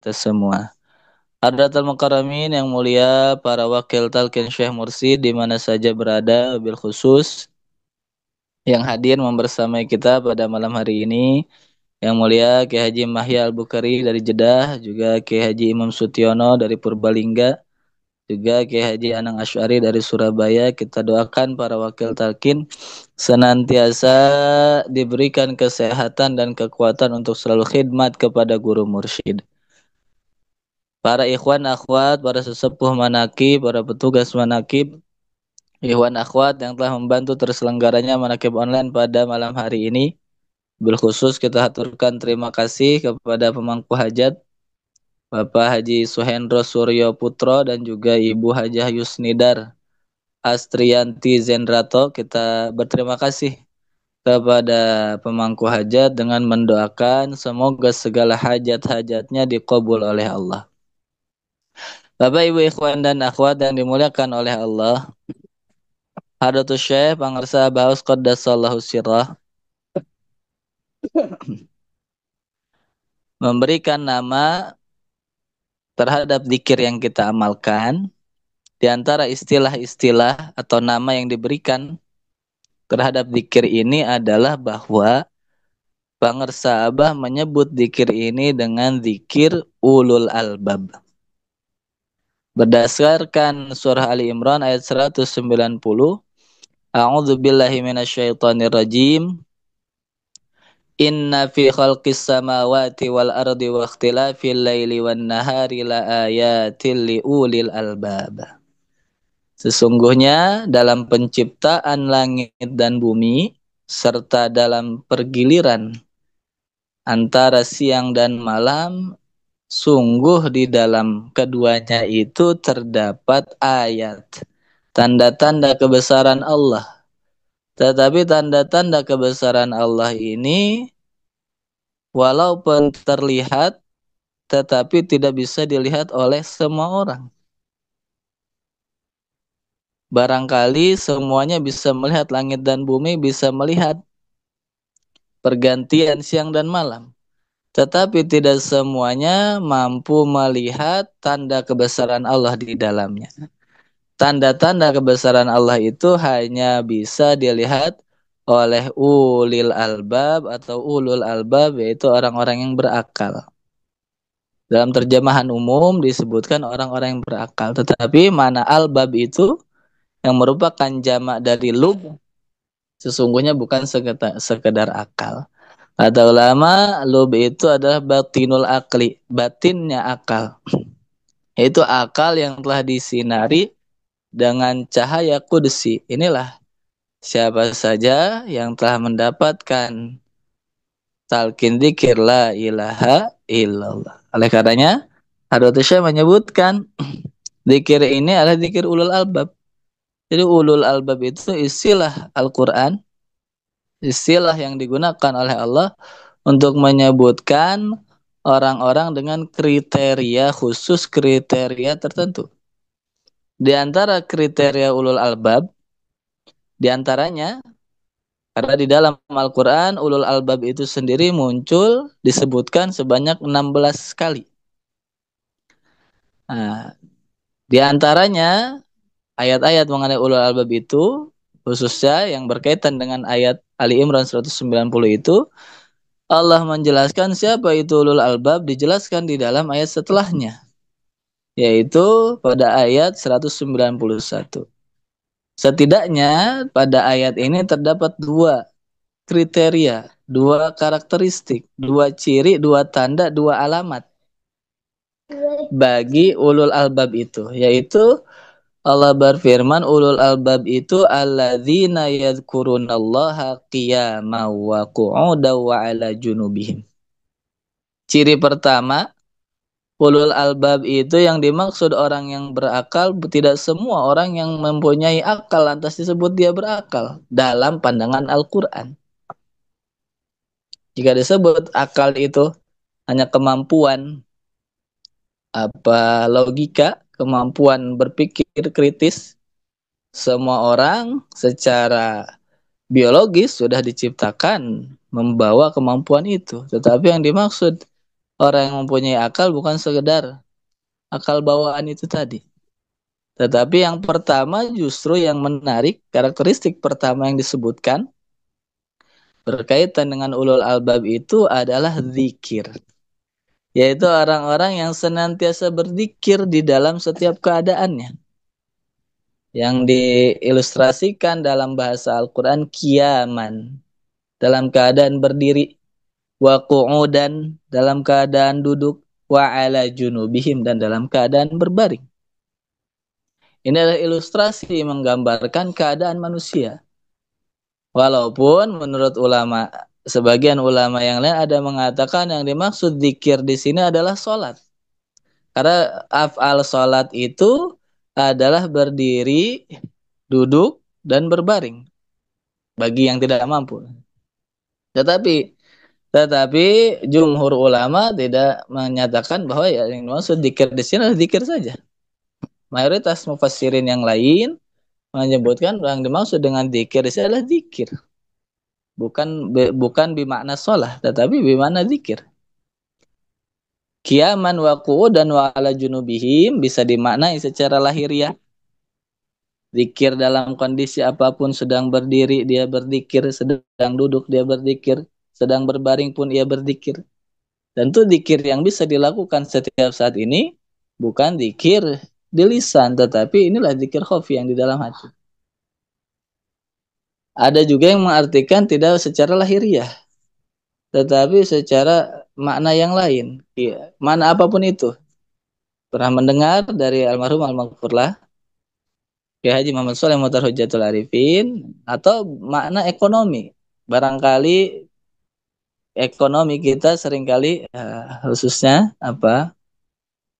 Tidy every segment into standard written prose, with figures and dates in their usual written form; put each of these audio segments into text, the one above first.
kita semua. Hadratul Mukarramin yang mulia, para wakil talqin Syekh Mursyid di mana saja berada, bil khusus yang hadir membersamai kita pada malam hari ini. Yang mulia Kiai Haji Mahya Al-Bukhari dari Jeddah, juga Kiai Haji Imam Sutiono dari Purbalingga, juga Kiai Haji Anang Asy'ari dari Surabaya. Kita doakan para wakil talqin senantiasa diberikan kesehatan dan kekuatan untuk selalu khidmat kepada guru mursyid. Para ikhwan akhwat, para sesepuh manakib, para petugas manakib, ikhwan akhwat yang telah membantu terselenggaranya manakib online pada malam hari ini. Bil khusus kita haturkan terima kasih kepada pemangku hajat Bapak Haji Suhendro Suryo Putro dan juga Ibu Hajah Yusnidar Astrianti Zendrato. Kita berterima kasih kepada pemangku hajat dengan mendoakan semoga segala hajat-hajatnya dikabul oleh Allah. Bapak Ibu ikhwan dan akhwat yang dimuliakan oleh Allah, Hadratus Syekh Pangarsa Baus Qaddasallahu Sirrah memberikan nama terhadap zikir yang kita amalkan. Di antara istilah-istilah atau nama yang diberikan terhadap zikir ini adalah bahwa Pangarsa Abah menyebut zikir ini dengan zikir ulul albab. Berdasarkan surah Ali Imran ayat 190, A'udzu billahi minasyaitonir rajim. Inna fi khalqis samawati wal ardi wa ikhtilafil laili wan nahari la ayatil liulil albab. Sesungguhnya dalam penciptaan langit dan bumi serta dalam pergiliran antara siang dan malam, sungguh di dalam keduanya itu terdapat ayat, tanda-tanda kebesaran Allah. Tetapi tanda-tanda kebesaran Allah ini walaupun terlihat tetapi tidak bisa dilihat oleh semua orang. Barangkali semuanya bisa melihat langit dan bumi, bisa melihat pergantian siang dan malam. Tetapi tidak semuanya mampu melihat tanda kebesaran Allah di dalamnya. Tanda-tanda kebesaran Allah itu hanya bisa dilihat oleh ulil albab atau ulul albab, yaitu orang-orang yang berakal. Dalam terjemahan umum disebutkan orang-orang yang berakal. Tetapi mana albab itu yang merupakan jamak dari lub, sesungguhnya bukan sekedar akal. Kata ulama, lub itu adalah batinul akli, batinnya akal. Yaitu akal yang telah disinari dengan cahaya kudsi. Inilah siapa saja yang telah mendapatkan talqin dzikir la ilaha illallah. Oleh karenanya, Hadratus Syekh menyebutkan dzikir ini adalah dzikir ulul albab. Jadi ulul albab itu istilah Al-Quran, istilah yang digunakan oleh Allah untuk menyebutkan orang-orang dengan kriteria khusus, kriteria tertentu. Di antara kriteria ulul albab, di antaranya, karena di dalam Al-Quran, ulul albab itu sendiri muncul, disebutkan sebanyak 16 kali. Nah, di antaranya, ayat-ayat mengenai ulul albab itu, khususnya yang berkaitan dengan ayat Ali Imran 190 itu, Allah menjelaskan siapa itu ulul albab, dijelaskan di dalam ayat setelahnya, yaitu pada ayat 191. Setidaknya pada ayat ini terdapat dua kriteria, dua karakteristik, dua ciri, dua tanda, dua alamat bagi ulul albab itu, yaitu Allah berfirman ulul albab itu alladzina yadhkurunallaha qiyaman wa qu'udan wa ala junubihim. Ciri pertama, ulul albab itu yang dimaksud orang yang berakal, tidak semua orang yang mempunyai akal lantas disebut dia berakal dalam pandangan Al-Quran. Jika disebut akal itu hanya kemampuan logika, kemampuan berpikir kritis, semua orang secara biologis sudah diciptakan membawa kemampuan itu. Tetapi yang dimaksud Orang yang mempunyai akal bukan sekedar akal bawaan itu tadi. Tetapi yang pertama justru yang menarik, karakteristik pertama yang disebutkan berkaitan dengan ulul albab itu adalah zikir. Yaitu orang-orang yang senantiasa berzikir di dalam setiap keadaannya. Yang diilustrasikan dalam bahasa Al-Quran kiaman, dalam keadaan berdiri, wa qu'udan, dalam keadaan duduk, wa ala junubihim, dan dalam keadaan berbaring. Ini adalah ilustrasi menggambarkan keadaan manusia. Walaupun menurut ulama, sebagian ulama yang lain ada mengatakan yang dimaksud zikir di sini adalah sholat. Karena af'al sholat itu adalah berdiri, duduk, dan berbaring bagi yang tidak mampu. Tetapi tetapi jumhur ulama tidak menyatakan bahwa ya yang dimaksud zikir di sini adalah zikir saja. Mayoritas mufassirin yang lain menyebutkan yang dimaksud dengan zikir di sini adalah zikir. Bukan bimakna sholat, tetapi bimakna zikir. Qiyaman wa qu'udan wa ala junubihim bisa dimaknai secara lahiriah. Zikir dalam kondisi apapun, sedang berdiri dia berzikir, sedang duduk dia berzikir, sedang berbaring pun ia berzikir. Tentu zikir yang bisa dilakukan setiap saat ini bukan zikir di lisan, tetapi inilah zikir khafi yang di dalam hati. Ada juga yang mengartikan tidak secara lahiriah, tetapi secara makna yang lain. Ya, mana apapun itu. Pernah mendengar dari almarhum Al-Maghfurlah Kiai Haji Muhammad Shalih Mutar Hujatul Arifin, atau makna ekonomi. Barangkali ekonomi kita seringkali khususnya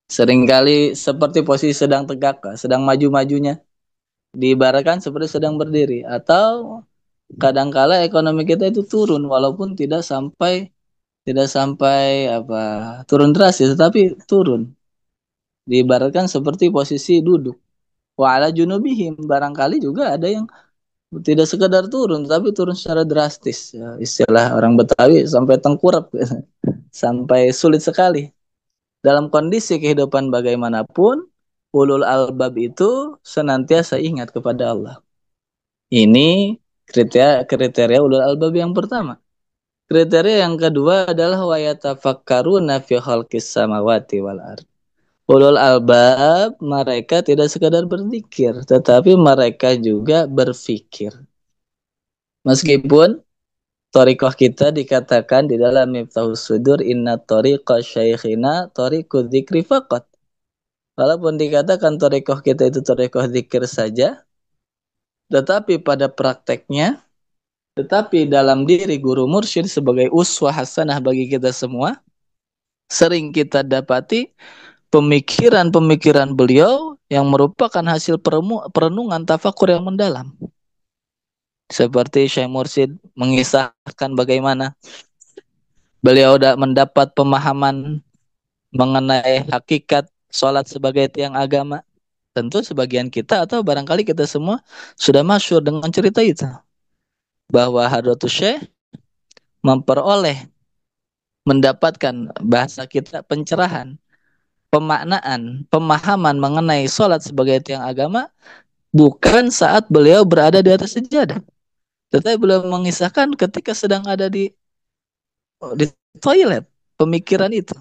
seringkali seperti posisi sedang tegak, sedang maju-majunya, diibaratkan seperti sedang berdiri, atau kadangkala ekonomi kita itu turun walaupun tidak sampai turun drastis, tetapi turun, diibaratkan seperti posisi duduk. Wa ala junubihim, barangkali juga ada yang tidak sekedar turun tapi turun secara drastis, ya, istilah orang Betawi sampai tengkurap sampai sulit sekali. Dalam kondisi kehidupan bagaimanapun, ulul albab itu senantiasa ingat kepada Allah. Ini kriteria ulul albab yang pertama. Kriteria yang kedua adalah wa yatafakkaruna fi khalqis samawati wal ardh. Ulul albab mereka tidak sekadar berzikir, tetapi mereka juga berfikir. Meskipun thariqah kita dikatakan di dalam Miftahus Sudur, inna thariqa syaikhina thariqu dzikri faqat. Walaupun dikatakan thariqah kita itu thariqah zikir saja, tetapi pada prakteknya, tetapi dalam diri guru mursyid sebagai uswah hasanah bagi kita semua, sering kita dapati pemikiran-pemikiran beliau yang merupakan hasil perenungan tafakur yang mendalam. Seperti Syekh Mursyid mengisahkan bagaimana beliau mendapat pemahaman mengenai hakikat sholat sebagai tiang agama. Tentu sebagian kita atau barangkali kita semua sudah masyhur dengan cerita itu. Bahwa Hadratus Syekh mendapatkan bahasa kita pencerahan, pemaknaan, pemahaman mengenai sholat sebagai tiang agama bukan saat beliau berada di atas sejadah. Tetapi beliau mengisahkan ketika sedang ada di toilet, pemikiran itu.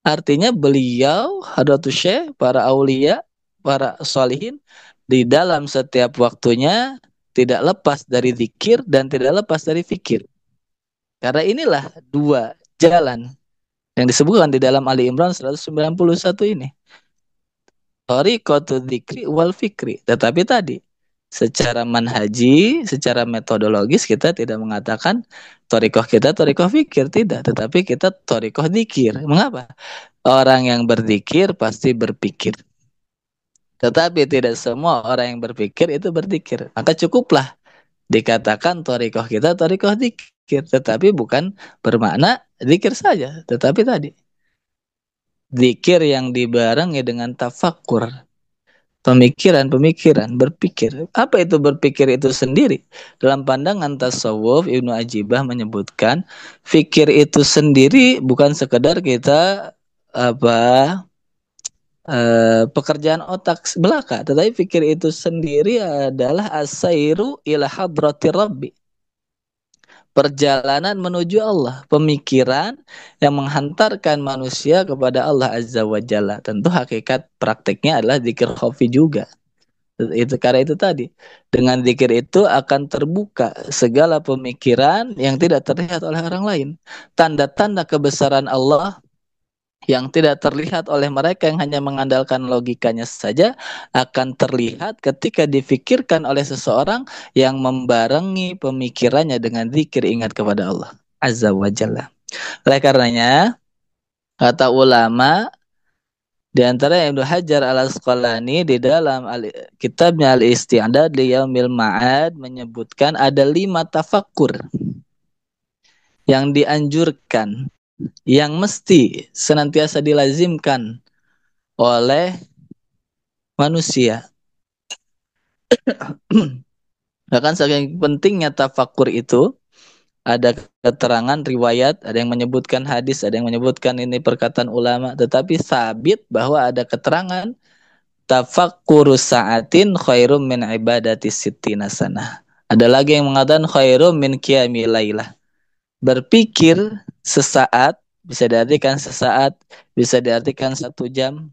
Artinya beliau, Hadratus Syekh, para aulia, para sholihin, di dalam setiap waktunya tidak lepas dari zikir dan tidak lepas dari fikir. Karena inilah dua jalan yang disebutkan di dalam Ali Imran 191 ini. Thariqatu dzikri wal fikri. Tetapi tadi secara manhaji, secara metodologis kita tidak mengatakan thariqah kita thariqah fikir, tidak, tetapi kita thariqah dzikir. Mengapa? Orang yang berzikir pasti berpikir. Tetapi tidak semua orang yang berpikir itu berzikir. Maka cukuplah dikatakan thariqah kita thariqah dzikir, tetapi bukan bermakna zikir saja, tetapi tadi zikir yang dibarengi dengan tafakkur, Pemikiran, berpikir. Apa itu berpikir itu sendiri? Dalam pandangan tasawuf, Ibnu Ajibah menyebutkan, fikir itu sendiri bukan sekedar kita apa pekerjaan otak belaka, tetapi fikir itu sendiri adalah asairu ila hadrati rabbi, perjalanan menuju Allah, pemikiran yang menghantarkan manusia kepada Allah Azza wa Jalla. Tentu hakikat prakteknya adalah zikir khafi juga. Itu karena itu tadi, dengan zikir itu akan terbuka segala pemikiran yang tidak terlihat oleh orang lain. Tanda-tanda kebesaran Allah yang tidak terlihat oleh mereka yang hanya mengandalkan logikanya saja akan terlihat ketika difikirkan oleh seseorang yang membarengi pemikirannya dengan zikir ingat kepada Allah Azza wa Jalla. Oleh karenanya, kata ulama di antara Ibnu Hajar Al-Asqalani di dalam kitabnya Al-Isti'dad li Yaumil Ma'ad menyebutkan ada 5 tafakkur yang dianjurkan, yang mesti senantiasa dilazimkan oleh manusia. Bahkan saking pentingnya tafakur itu, ada keterangan riwayat, ada yang menyebutkan hadis, ada yang menyebutkan ini perkataan ulama, tetapi sabit bahwa ada keterangan tafakkuru sa'atin khairum min ibadati sittina sanah. Ada lagi yang mengatakan khairum min qiyami lailah. Berpikir sesaat, bisa diartikan sesaat, bisa diartikan 1 jam.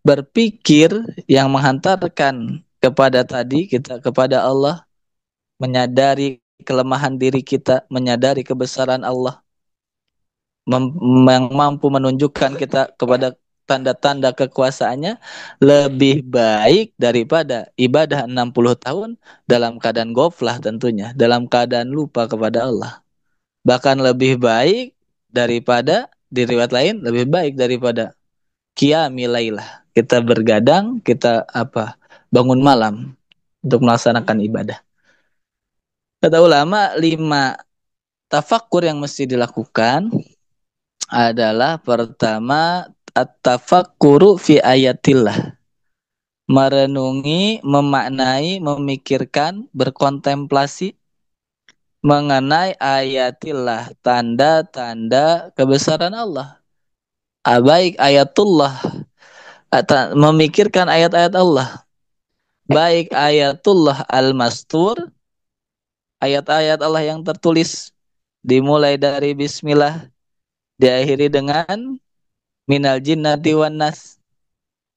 Berpikir yang menghantarkan kepada tadi kita kepada Allah, menyadari kelemahan diri kita, menyadari kebesaran Allah, yang mampu menunjukkan kita kepada tanda-tanda kekuasaannya, lebih baik daripada ibadah 60 tahun dalam keadaan goflah, tentunya dalam keadaan lupa kepada Allah. Bahkan lebih baik daripada, di riwayat lain, lebih baik daripada qiyamil lailah, kita bergadang, kita bangun malam untuk melaksanakan ibadah. Kata ulama, 5 tafakur yang mesti dilakukan adalah pertama, at-tafakkuru fi ayatillah, merenungi, memaknai, memikirkan, berkontemplasi mengenai ayatillah, tanda-tanda kebesaran Allah. Baik ayatullah, memikirkan ayat-ayat Allah, baik ayatullah al-mastur, ayat-ayat Allah yang tertulis, dimulai dari bismillah, diakhiri dengan minal jinnati wan nas,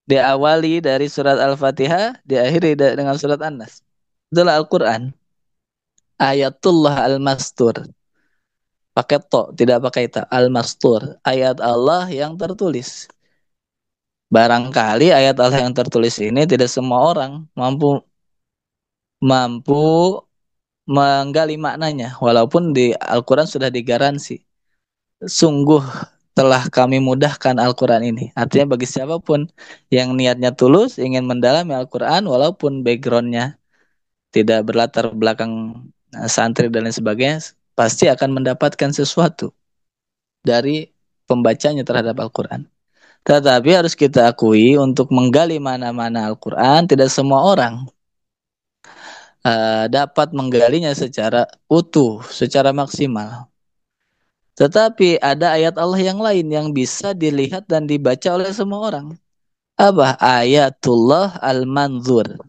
diawali dari surat Al-Fatihah, diakhiri dengan surat An-Nas. Itulah Al-Quran. Ayatullah al-mastur, pakai to, tidak pakai ta. Al-mastur, ayat Allah yang tertulis. Barangkali ayat Allah yang tertulis ini tidak semua orang mampu menggali maknanya, walaupun di Al-Quran sudah digaransi. Sungguh telah kami mudahkan Al-Quran ini. Artinya bagi siapapun yang niatnya tulus ingin mendalami Al-Quran, walaupun backgroundnya tidak berlatar belakang santri dan lain sebagainya, pasti akan mendapatkan sesuatu dari pembacanya terhadap Al-Quran. Tetapi harus kita akui, untuk menggali mana-mana Al-Quran, tidak semua orang dapat menggalinya secara utuh, secara maksimal. Tetapi ada ayat Allah yang lain yang bisa dilihat dan dibaca oleh semua orang. Apa? Ayatullah al-manzur.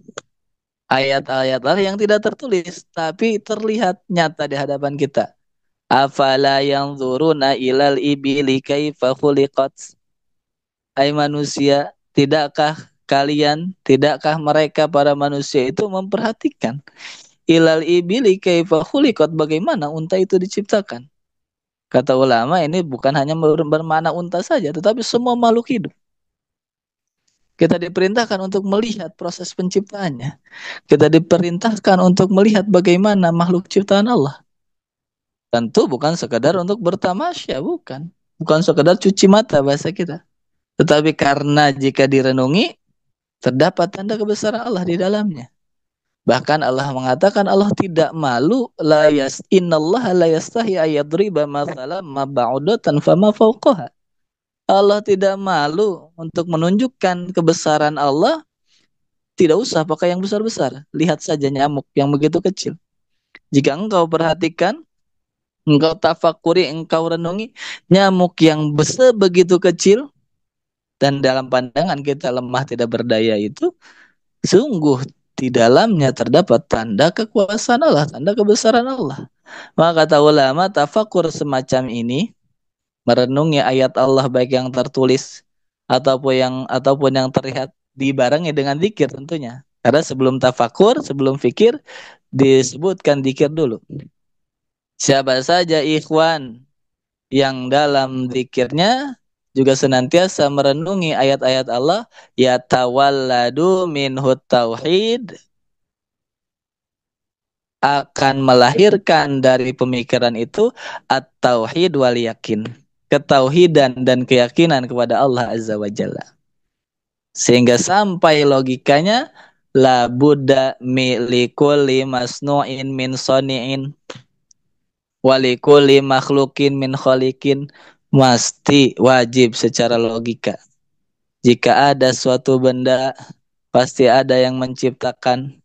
Ayat-ayat Allah yang tidak tertulis, tapi terlihat nyata di hadapan kita. Afala yanzuruna ilal ibili kaifa khuliqat. Hai manusia, tidakkah mereka para manusia itu memperhatikan ilal ibili kaifa khuliqat, bagaimana unta itu diciptakan? Kata ulama, ini bukan hanya bermakna unta saja, tetapi semua makhluk hidup. Kita diperintahkan untuk melihat proses penciptaannya. Kita diperintahkan untuk melihat bagaimana makhluk ciptaan Allah. Tentu bukan sekadar untuk bertamasya, bukan. Bukan sekadar cuci mata bahasa kita. Tetapi karena jika direnungi, terdapat tanda kebesaran Allah di dalamnya. Bahkan Allah mengatakan Allah tidak malu, innallaha la yastahi ayadriba mathalan ma ba'udatan fama fawqaha. Allah tidak malu untuk menunjukkan kebesaran Allah. Tidak usah pakai yang besar-besar. Lihat saja nyamuk yang begitu kecil. Jika engkau perhatikan, engkau tafakuri, engkau renungi, nyamuk yang besar begitu kecil, dan dalam pandangan kita lemah tidak berdaya itu, sungguh di dalamnya terdapat tanda kekuasaan Allah, tanda kebesaran Allah. Maka kata ulama, tafakur semacam ini, merenungi ayat Allah baik yang tertulis ataupun yang terlihat, dibarengi dengan zikir tentunya. Karena sebelum tafakur, sebelum fikir, disebutkan zikir dulu. Siapa saja ikhwan yang dalam zikirnya juga senantiasa merenungi ayat-ayat Allah, ya tawalladu minhu tauhid, akan melahirkan dari pemikiran itu at-tauhid wal yakin, ketauhidan dan keyakinan kepada Allah Azza wa Jalla. Sehingga sampai logikanya, la budda milikuli masnu'in min soni'in walikuli makhlukin min kholikin, mesti wajib secara logika. Jika ada suatu benda, pasti ada yang menciptakan.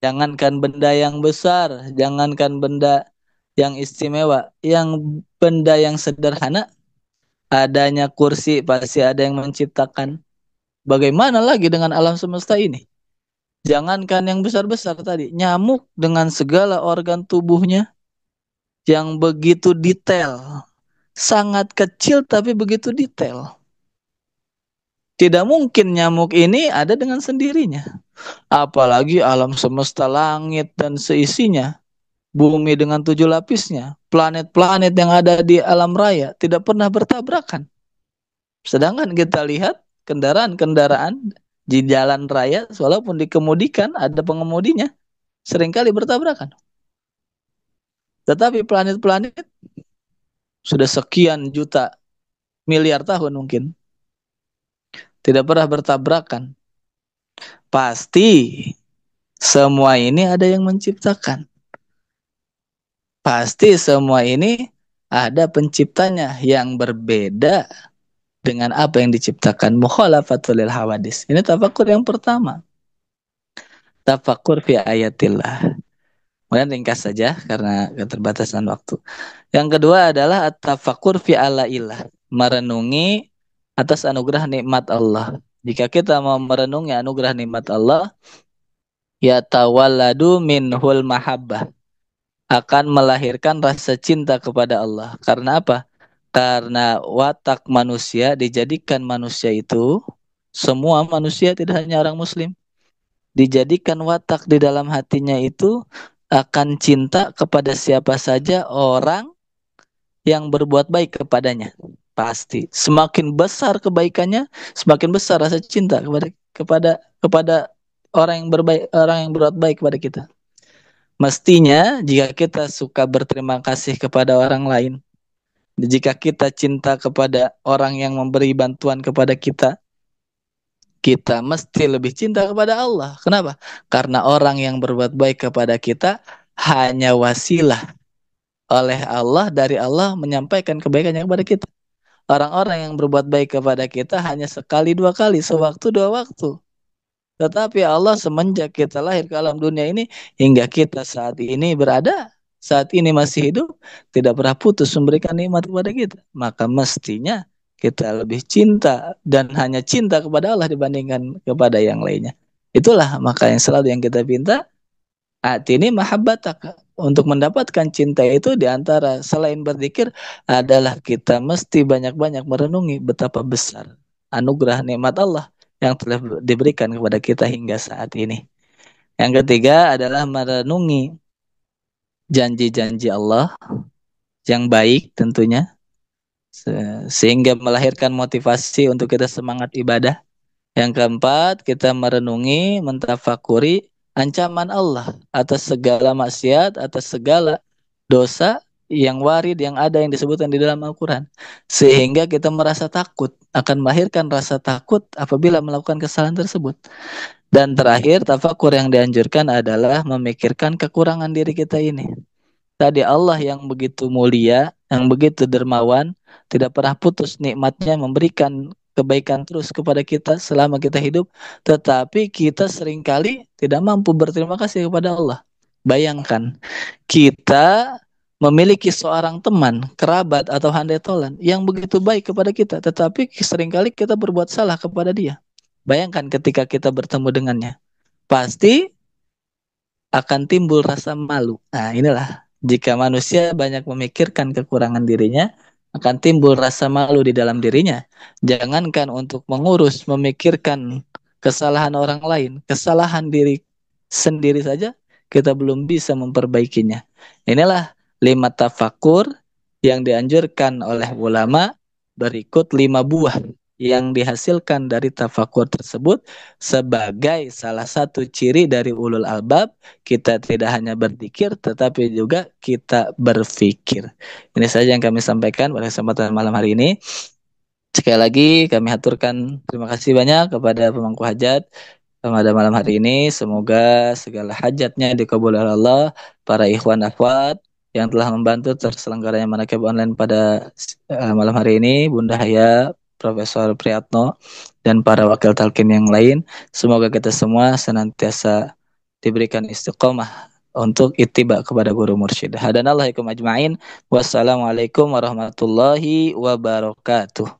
Jangankan benda yang besar, jangankan benda yang istimewa, yang benda yang sederhana, adanya kursi pasti ada yang menciptakan. Bagaimana lagi dengan alam semesta ini? Jangankan yang besar-besar tadi, nyamuk dengan segala organ tubuhnya yang begitu detail, sangat kecil tapi begitu detail. Tidak mungkin nyamuk ini ada dengan sendirinya. Apalagi alam semesta, langit dan seisinya, bumi dengan 7 lapisnya, planet-planet yang ada di alam raya tidak pernah bertabrakan. Sedangkan kita lihat kendaraan-kendaraan di jalan raya, walaupun dikemudikan ada pengemudinya, seringkali bertabrakan. Tetapi planet-planet sudah sekian juta miliar tahun mungkin tidak pernah bertabrakan. Pasti semua ini ada yang menciptakan. Pasti semua ini ada penciptanya yang berbeda dengan apa yang diciptakan. Mukhalafatul lil hawadis. Ini tafakur yang pertama. Tafakur fi ayatillah. Kemudian ringkas saja karena keterbatasan waktu. Yang kedua adalah tafakur fi alaillah. Merenungi atas anugerah nikmat Allah. Jika kita mau merenungi anugerah nikmat Allah, ya tawalladu minhul mahabbah, akan melahirkan rasa cinta kepada Allah. Karena apa? Karena watak manusia, dijadikan manusia itu, semua manusia tidak hanya orang muslim, dijadikan watak di dalam hatinya itu akan cinta kepada siapa saja orang yang berbuat baik kepadanya. Pasti semakin besar kebaikannya, semakin besar rasa cinta kepada orang yang berbaik, orang yang berbuat baik kepada kita. Mestinya jika kita suka berterima kasih kepada orang lain, jika kita cinta kepada orang yang memberi bantuan kepada kita, kita mesti lebih cinta kepada Allah. Kenapa? Karena orang yang berbuat baik kepada kita hanya wasilah oleh Allah, dari Allah menyampaikan kebaikannya kepada kita. Orang-orang yang berbuat baik kepada kita hanya sekali dua kali, sewaktu dua waktu. Tetapi Allah semenjak kita lahir ke alam dunia ini hingga kita saat ini berada, saat ini masih hidup, tidak pernah putus memberikan nikmat kepada kita. Maka mestinya kita lebih cinta dan hanya cinta kepada Allah dibandingkan kepada yang lainnya. Itulah maka yang selalu yang kita minta, atini mahabbataka. Untuk mendapatkan cinta itu diantara selain berzikir adalah kita mesti banyak-banyak merenungi betapa besar anugerah nikmat Allah yang telah diberikan kepada kita hingga saat ini. Yang ketiga adalah merenungi janji-janji Allah yang baik tentunya, sehingga melahirkan motivasi untuk kita semangat ibadah. Yang keempat, kita merenungi, mentafakuri ancaman Allah atas segala maksiat, atas segala dosa yang warid yang ada yang disebutkan di dalam Al-Quran. Sehingga kita merasa takut, akan melahirkan rasa takut apabila melakukan kesalahan tersebut. Dan terakhir, tafakur yang dianjurkan adalah memikirkan kekurangan diri kita ini. Tadi Allah yang begitu mulia, yang begitu dermawan, tidak pernah putus nikmatnya memberikan kebaikan terus kepada kita selama kita hidup, tetapi kita seringkali tidak mampu berterima kasih kepada Allah. Bayangkan, kita memiliki seorang teman, kerabat atau handai tolan yang begitu baik kepada kita, tetapi seringkali kita berbuat salah kepada dia. Bayangkan ketika kita bertemu dengannya, pasti akan timbul rasa malu. Nah, inilah jika manusia banyak memikirkan kekurangan dirinya, akan timbul rasa malu di dalam dirinya. Jangankan untuk mengurus, memikirkan kesalahan orang lain, kesalahan diri sendiri saja kita belum bisa memperbaikinya. Inilah 5 tafakur yang dianjurkan oleh ulama, berikut 5 buah yang dihasilkan dari tafakur tersebut sebagai salah satu ciri dari ulul albab. Kita tidak hanya berzikir tetapi juga kita berfikir. Ini saja yang kami sampaikan pada kesempatan malam hari ini. Sekali lagi kami haturkan terima kasih banyak kepada pemangku hajat pada malam hari ini. Semoga segala hajatnya dikabul oleh Allah, para ikhwan akhwat yang telah membantu terselenggaranya manakib online pada malam hari ini, Bunda Haya, Profesor Priyatno, dan para wakil talkin yang lain. Semoga kita semua senantiasa diberikan istiqomah untuk ittiba kepada guru mursyid. Hadanallahu ikum ajma'in. Wassalamualaikum warahmatullahi wabarakatuh.